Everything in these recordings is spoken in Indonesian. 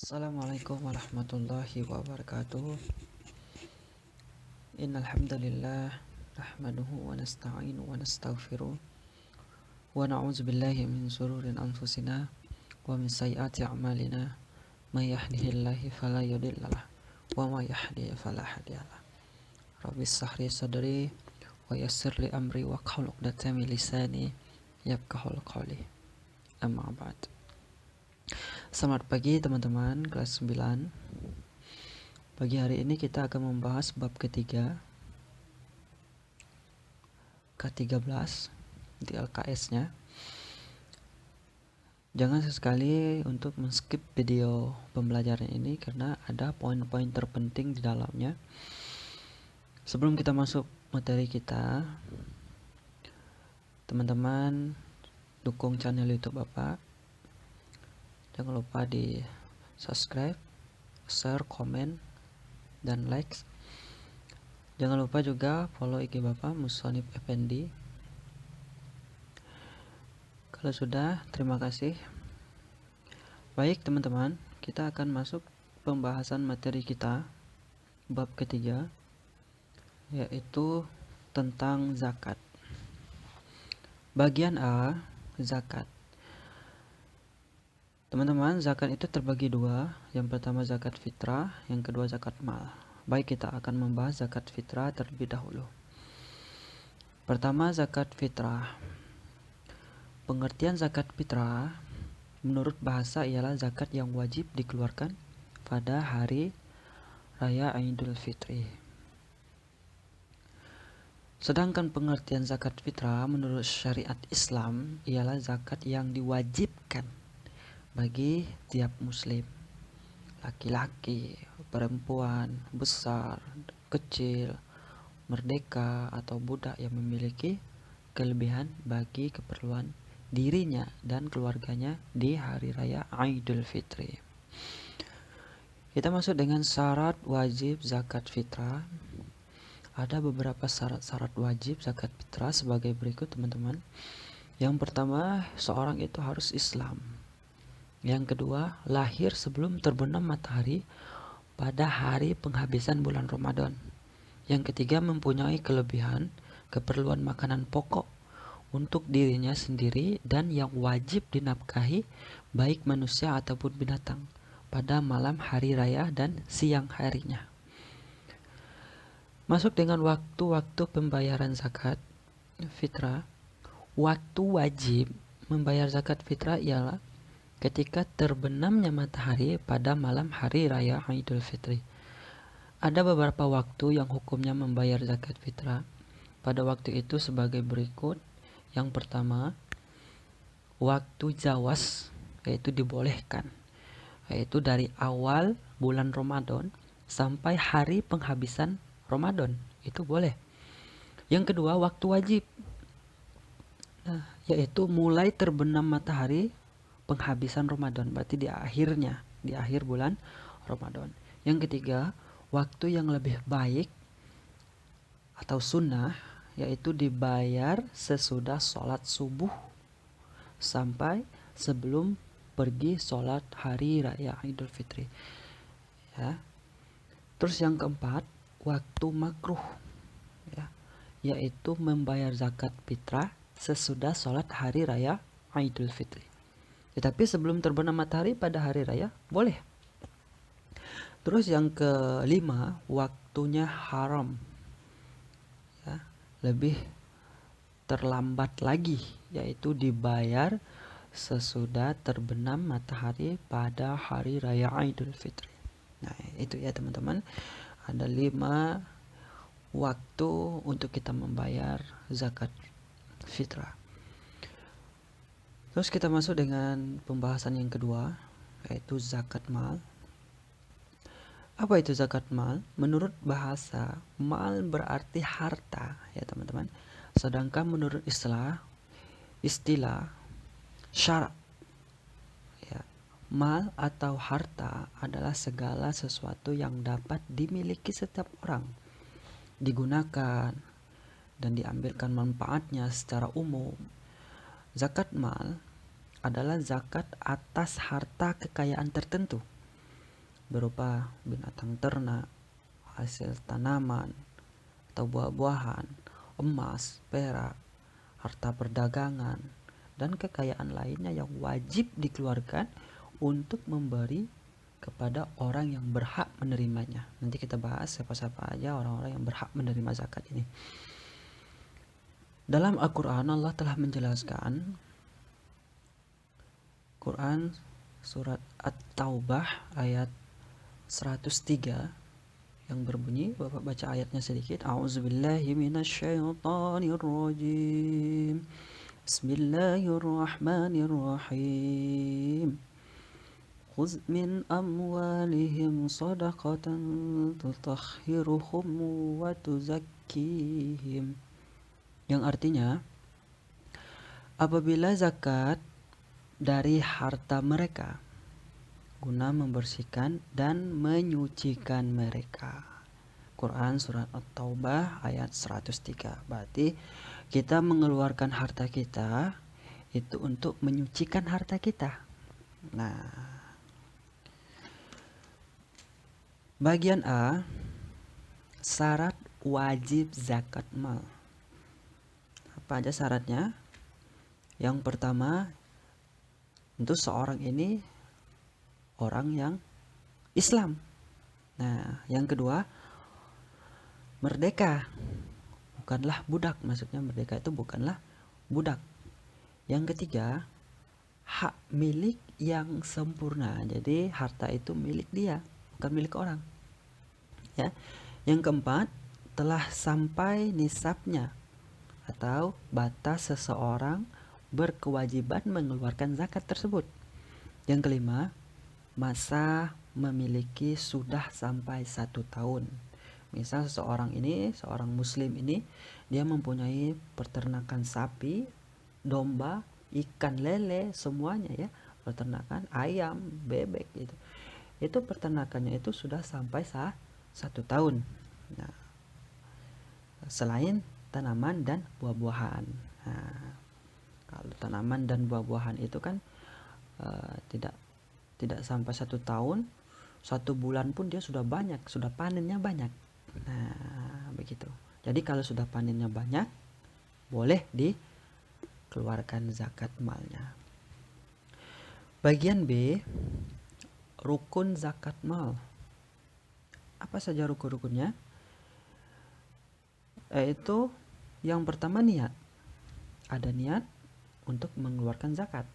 Assalamualaikum warahmatullahi wabarakatuh. Innal hamdalillah nahmaduhu wa nasta'inu wa nastaghfiruh wa na'udzu billahi min shururi anfusina wa min sayyiati a'malina. May yahdihillahu fala mudhillalah wa may yudhlil fala hadiyalah. Rabbi shrah li sadri wa yassir li amri wa hlul 'uqdatam min lisani yafqahul qawli. Amma ba'd. Selamat pagi teman-teman kelas 9. Pagi hari ini kita akan membahas bab ketiga K13 di LKS-nya. Jangan sesekali untuk men-skip video pembelajaran ini karena ada poin-poin terpenting di dalamnya. Sebelum kita masuk materi kita, teman-teman dukung channel YouTube Bapak. Jangan lupa di subscribe, share, komen, dan like. Jangan lupa juga follow IG Bapak Musonib Effendi. Kalau sudah, terima kasih. Baik teman-teman, kita akan masuk pembahasan materi kita bab ketiga, yaitu tentang zakat. Bagian A, zakat. Teman-teman, zakat itu terbagi dua. Yang pertama zakat fitrah, yang kedua zakat mal. Baik, kita akan membahas zakat fitrah terlebih dahulu. Pertama, zakat fitrah. Pengertian zakat fitrah menurut bahasa ialah zakat yang wajib dikeluarkan pada hari raya Idul Fitri. Sedangkan pengertian zakat fitrah menurut syariat Islam ialah zakat yang diwajibkan bagi tiap muslim, laki-laki, perempuan, besar, kecil, merdeka atau budak yang memiliki kelebihan bagi keperluan dirinya dan keluarganya di hari raya Idul Fitri. Kita masuk dengan syarat wajib zakat fitrah. Ada beberapa syarat wajib zakat fitrah sebagai berikut, teman-teman. Yang pertama, seorang itu harus Islam. Yang kedua, lahir sebelum terbenam matahari pada hari penghabisan bulan Ramadan. Yang ketiga, mempunyai kelebihan keperluan makanan pokok untuk dirinya sendiri dan yang wajib dinafkahi baik manusia ataupun binatang pada malam hari raya dan siang harinya. Masuk dengan waktu-waktu pembayaran zakat fitrah. Waktu wajib membayar zakat fitrah ialah ketika terbenamnya matahari pada malam hari raya Idul Fitri. Ada beberapa waktu yang hukumnya membayar zakat fitrah. Pada waktu itu sebagai berikut. Yang pertama, waktu jawas, yaitu dibolehkan, yaitu dari awal bulan Ramadan sampai hari penghabisan Ramadan, itu boleh. Yang kedua, waktu wajib, yaitu mulai terbenam matahari penghabisan Ramadan, berarti di akhir bulan Ramadan. Yang ketiga, waktu yang lebih baik atau sunnah, yaitu dibayar sesudah sholat subuh sampai sebelum pergi sholat hari raya Idul Fitri. Ya. Terus yang keempat, waktu makruh, ya, yaitu membayar zakat fitrah sesudah sholat hari raya Idul Fitri. Tetapi sebelum terbenam matahari pada hari raya boleh. Terus yang kelima, waktunya haram, ya, lebih terlambat lagi, yaitu dibayar sesudah terbenam matahari pada hari raya Idul Fitri. Nah, itu ya teman-teman, ada 5 waktu untuk kita membayar zakat fitrah. Terus kita masuk dengan pembahasan yang kedua, yaitu zakat mal. Apa itu zakat mal? Menurut bahasa, mal berarti harta, ya teman-teman. Sedangkan menurut istilah syara', ya, mal atau harta adalah segala sesuatu yang dapat dimiliki setiap orang, digunakan dan diambilkan manfaatnya secara umum. Zakat mal adalah zakat atas harta kekayaan tertentu berupa binatang ternak, hasil tanaman atau buah-buahan, emas, perak, harta perdagangan, dan kekayaan lainnya yang wajib dikeluarkan untuk memberi kepada orang yang berhak menerimanya. Nanti kita bahas siapa-siapa aja orang-orang yang berhak menerima zakat ini. Dalam Al-Quran Allah telah menjelaskan, Quran surat At-Taubah ayat 103 yang berbunyi, Bapak baca ayatnya sedikit. A'udzubillahi minasyaitonirrajim. Bismillahirrahmanirrahim. Khudz min amwalihim sadaqatan tutahhiruhum wa tuzakkihim. Yang artinya, apabila zakat dari harta mereka guna membersihkan dan menyucikan mereka. Quran surat At-Taubah ayat 103. Berarti kita mengeluarkan harta kita itu untuk menyucikan harta kita. Nah, bagian A, syarat wajib zakat mal. Apa aja syaratnya? Yang pertama, tentu seorang ini orang yang Islam. Nah, yang kedua, merdeka, bukanlah budak. Maksudnya merdeka itu bukanlah budak. Yang ketiga, hak milik yang sempurna. Jadi harta itu milik dia, bukan milik orang. Ya. Yang keempat, telah sampai nisabnya atau batas seseorang berkewajiban mengeluarkan zakat tersebut. Yang kelima, masa memiliki sudah sampai 1 tahun. Misal seorang muslim ini, dia mempunyai peternakan sapi, domba, ikan lele, semuanya ya, peternakan ayam, bebek gitu. Itu peternakannya itu sudah sampai 1 tahun. Nah, selain tanaman dan buah-buahan. Nah, kalau tanaman dan buah-buahan itu kan tidak sampai 1 tahun, 1 bulan pun dia sudah banyak, sudah panennya banyak. Nah, begitu. Jadi kalau sudah panennya banyak, boleh dikeluarkan zakat malnya. Bagian B, rukun zakat mal. Apa saja rukun-rukunnya? Yaitu yang pertama niat. Ada niat untuk mengeluarkan zakat.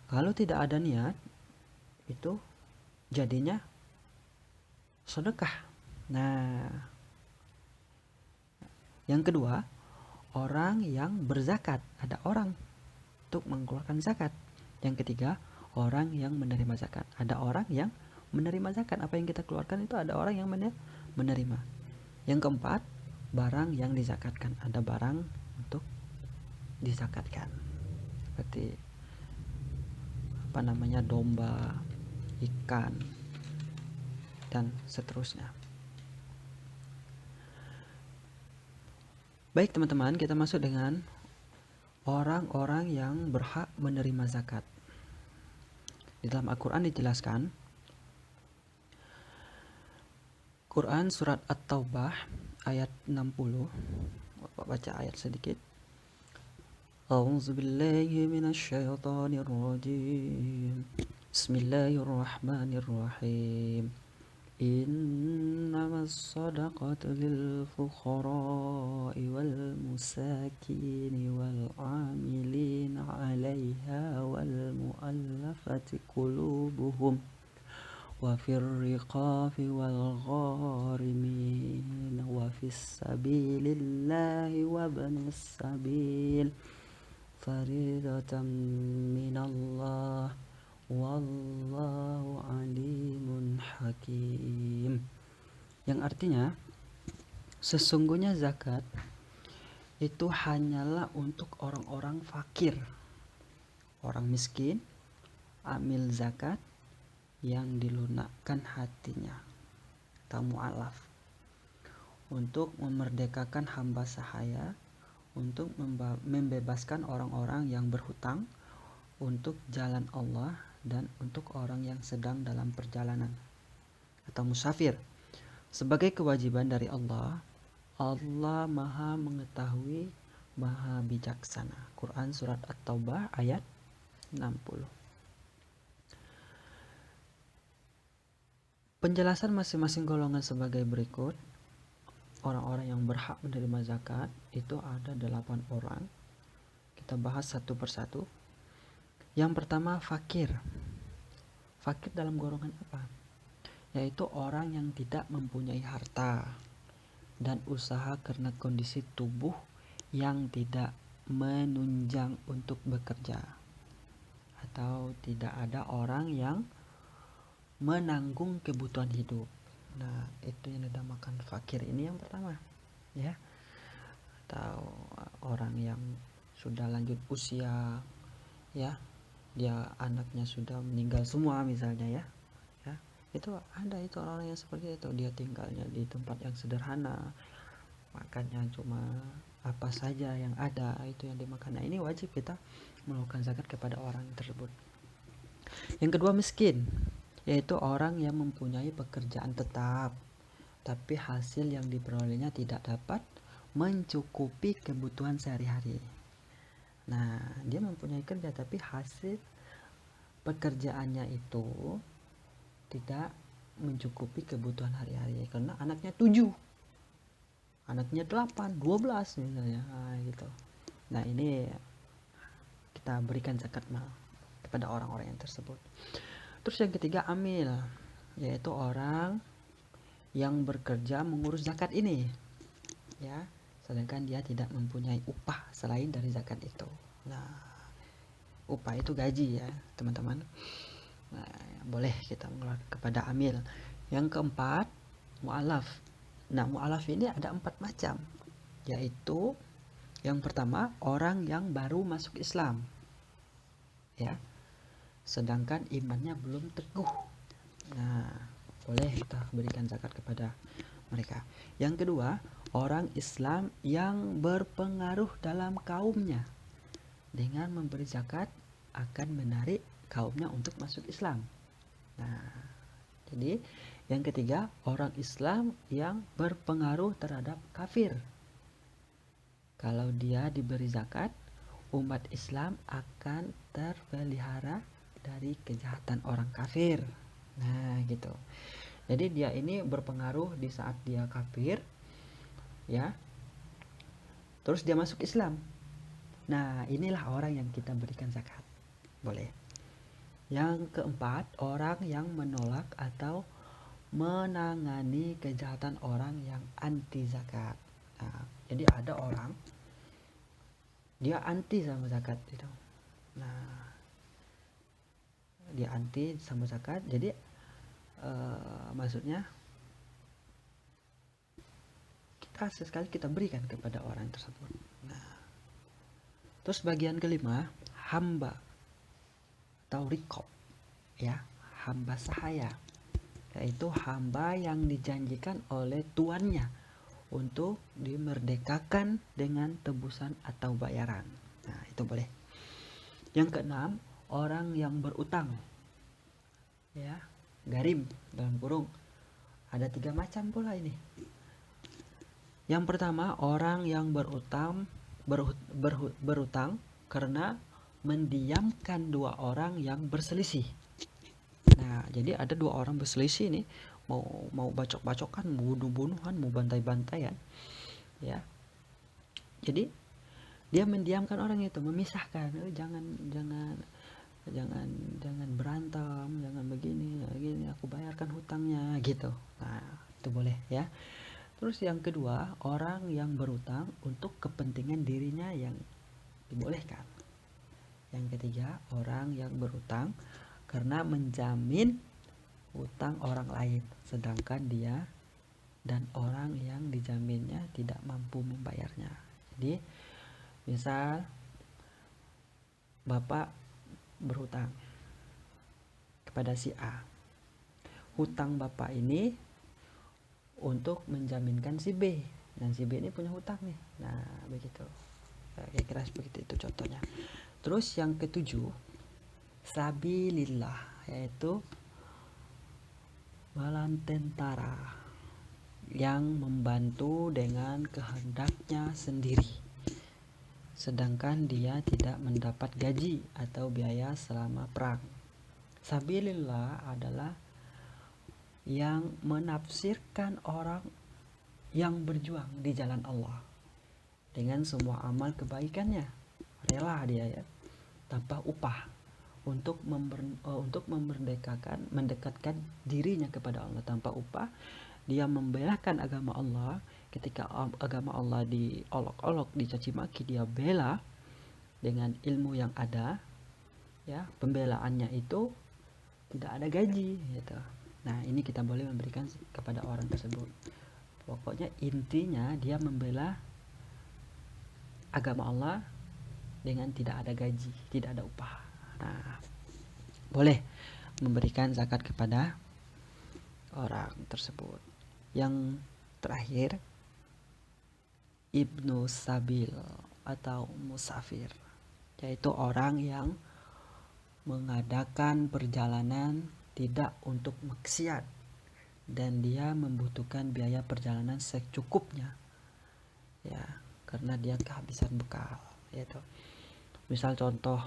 Kalau tidak ada niat, itu jadinya sedekah. Nah, yang kedua, orang yang berzakat. Ada orang untuk mengeluarkan zakat. Yang ketiga, orang yang menerima zakat. Ada orang yang menerima zakat. Apa yang kita keluarkan itu ada orang yang menerima. Yang keempat, barang yang dizakatkan. Ada barang untuk dizakatkan. Seperti domba, ikan, dan seterusnya. Baik teman-teman, kita masuk dengan orang-orang yang berhak menerima zakat. Di dalam Al-Quran dijelaskan, Quran surat At-Taubah ayat 60. Bapak baca ayat sedikit. A'udzubillahi minasyaitonirrajim. Bismillahirrahmanirrahim. Innamas sadaqatu lil fuqara'i wal musakini wal 'amilina 'alaiha wal mu'allafati qulubuhum wa fir riqabi wal gharimin wa fis sabilillahi wa banis sabil faridatan minallah wallahu alimun hakim. Yang artinya, sesungguhnya zakat itu hanyalah untuk orang-orang fakir, orang miskin, amil zakat yang dilunakkan hatinya, atau mu'alaf, untuk memerdekakan hamba sahaya, untuk membebaskan orang-orang yang berhutang, untuk jalan Allah, dan untuk orang yang sedang dalam perjalanan. atau musafir sebagai kewajiban dari Allah. Allah Maha mengetahui, Maha bijaksana. Quran surat At-Taubah ayat 60. Penjelasan masing-masing golongan sebagai berikut. Orang-orang yang berhak menerima zakat itu ada 8 orang. Kita bahas satu persatu. Yang pertama, fakir. Fakir dalam golongan apa? Yaitu orang yang tidak mempunyai harta dan usaha karena kondisi tubuh yang tidak menunjang untuk bekerja, atau tidak ada orang yang menanggung kebutuhan hidup. Nah, itu yang dinamakan fakir. Ini yang pertama, ya. Atau orang yang sudah lanjut usia, ya, dia anaknya sudah meninggal semua misalnya, ya. Itu ada, itu orang yang seperti itu. Dia tinggalnya di tempat yang sederhana, makannya cuma apa saja yang ada, itu yang dimakan. Nah, ini wajib kita melakukan zakat kepada orang tersebut. Yang kedua, miskin, yaitu orang yang mempunyai pekerjaan tetap tapi hasil yang diperolehnya tidak dapat mencukupi kebutuhan sehari-hari. Nah, dia mempunyai kerja tapi hasil pekerjaannya itu tidak mencukupi kebutuhan hari-hari karena anaknya 7, anaknya 8, 12 misalnya, gitu. Nah, ini kita berikan zakat mal kepada orang-orang yang tersebut. Terus yang ketiga, amil, yaitu orang yang bekerja mengurus zakat ini, ya, sedangkan dia tidak mempunyai upah selain dari zakat itu. Nah, upah itu gaji, ya teman-teman. Nah, boleh kita mengeluarkan kepada amil. Yang keempat, mu'alaf. Nah, mu'alaf ini ada 4 macam, yaitu yang pertama, orang yang baru masuk Islam, ya, sedangkan imannya belum teguh. Nah, boleh kita berikan zakat kepada mereka. Yang kedua, orang Islam yang berpengaruh dalam kaumnya, dengan memberi zakat akan menarik kaumnya untuk masuk Islam. Nah, jadi yang ketiga, orang Islam yang berpengaruh terhadap kafir. Kalau dia diberi zakat, umat Islam akan terpelihara dari kejahatan orang kafir. Nah, gitu. Jadi dia ini berpengaruh di saat dia kafir, ya. Terus dia masuk Islam. Nah, inilah orang yang kita berikan zakat. Boleh. Yang keempat, orang yang menolak atau menangani kejahatan orang yang anti zakat. Nah, jadi ada orang dia anti sama zakat itu. Nah, dia anti sama zakat. Jadi maksudnya kita sesekali kita berikan kepada orang tersebut. Nah, terus bagian kelima, hamba atau rikob, ya, hamba sahaya, yaitu hamba yang dijanjikan oleh tuannya untuk dimerdekakan dengan tebusan atau bayaran. Nah, itu boleh. Yang keenam, orang yang berutang, ya, garim dalam kurung. Ada 3 macam pula ini. Yang pertama, orang yang berutang karena mendiamkan 2 orang yang berselisih. Nah, jadi ada 2 orang berselisih nih, mau bacok-bacokan, mau bunuh-bunuhan, mau bantai-bantaian, ya. Jadi dia mendiamkan orang itu, memisahkan, jangan berantem, jangan begini, aku bayarkan hutangnya, gitu. Nah, itu boleh, ya. Terus yang kedua, orang yang berutang untuk kepentingan dirinya yang dibolehkan. Yang ketiga, orang yang berutang karena menjamin hutang orang lain, sedangkan dia dan orang yang dijaminnya tidak mampu membayarnya. Jadi, misal Bapak berhutang kepada si A. Hutang Bapak ini untuk menjaminkan si B, dan si B ini punya hutang nih. Nah, begitu. Kira-kira seperti itu contohnya. Terus yang ketujuh, sabilillah, yaitu Balan tentara yang membantu dengan kehendaknya sendiri, sedangkan dia tidak mendapat gaji atau biaya selama perang. Sabilillah adalah yang menafsirkan orang yang berjuang di jalan Allah dengan semua amal kebaikannya, rela dia ya, tanpa upah untuk mendekatkan dirinya kepada Allah tanpa upah. Dia membelakan agama Allah. Ketika agama Allah diolok-olok, dicaci maki, dia bela dengan ilmu yang ada, ya. Pembelaannya itu tidak ada gaji gitu. Nah, ini kita boleh memberikan kepada orang tersebut. Pokoknya intinya dia membela agama Allah dengan tidak ada gaji, tidak ada upah. Nah, boleh memberikan zakat kepada orang tersebut. Yang terakhir, Ibnu Sabil atau musafir, yaitu orang yang mengadakan perjalanan tidak untuk maksiat dan dia membutuhkan biaya perjalanan secukupnya, ya, karena dia kehabisan bekal, yaitu misal contoh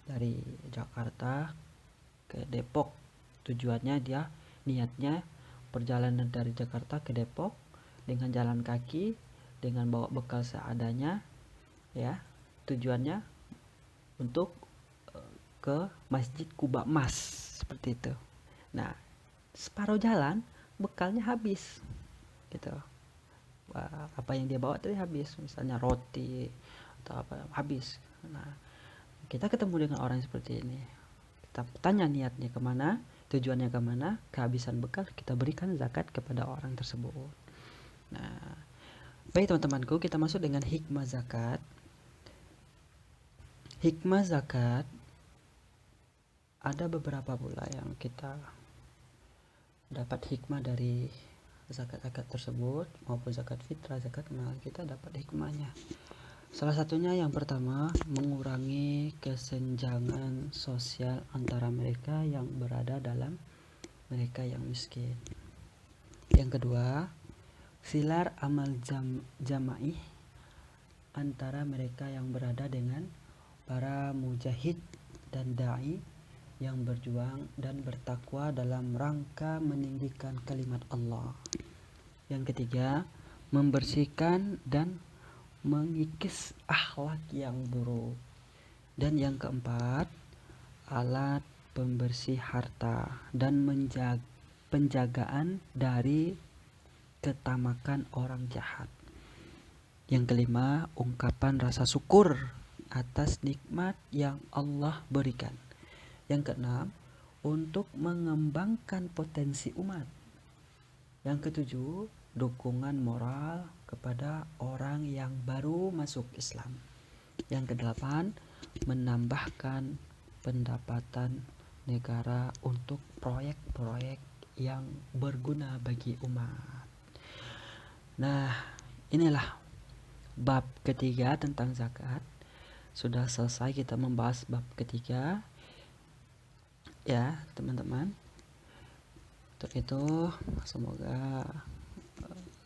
dari Jakarta ke Depok, tujuannya dia niatnya perjalanan dari Jakarta ke Depok dengan jalan kaki, dengan bawa bekal seadanya, ya, tujuannya untuk ke Masjid Kuba Mas, seperti itu. Nah, separuh jalan bekalnya habis gitu. Apa yang dia bawa tadi habis, misalnya roti atau apa, habis. Nah, kita ketemu dengan orang seperti ini, kita tanya niatnya kemana, tujuannya kemana, kehabisan bekal, kita berikan zakat kepada orang tersebut. Nah, baik teman-temanku, kita masuk dengan hikmah zakat. Hikmah zakat ada beberapa pula yang kita dapat hikmah dari zakat-zakat tersebut, maupun zakat fitrah, zakat mal, kita dapat hikmahnya. Salah satunya yang pertama, mengurangi kesenjangan sosial antara mereka yang berada dalam mereka yang miskin. Yang kedua, silar amal jamaih antara mereka yang berada dengan para mujahid dan da'i yang berjuang dan bertakwa dalam rangka meninggikan kalimat Allah. Yang ketiga, membersihkan dan mengikis akhlak yang buruk. Dan yang keempat, alat pembersih harta dan penjagaan dari ketamakan orang jahat. Yang kelima, ungkapan rasa syukur atas nikmat yang Allah berikan. Yang keenam, untuk mengembangkan potensi umat. Yang ketujuh, dukungan moral kepada orang yang baru masuk Islam. Yang kedelapan, menambahkan pendapatan negara untuk proyek-proyek yang berguna bagi umat. Nah, inilah bab ketiga tentang zakat. Sudah selesai kita membahas bab ketiga, ya teman-teman. Untuk itu semoga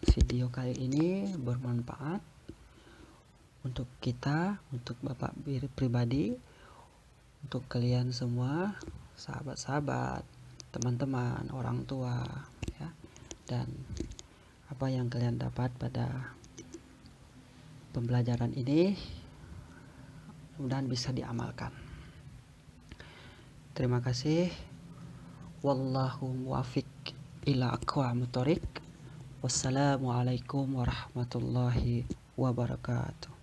video kali ini bermanfaat untuk kita, untuk Bapak pribadi, untuk kalian semua, sahabat-sahabat, teman-teman, orang tua, ya. Dan apa yang kalian dapat pada pembelajaran ini mudah-mudahan bisa diamalkan. Terima kasih. Wallahu muwaffiq ila aqwamit thoriq. Wassalamualaikum warahmatullahi wabarakatuh.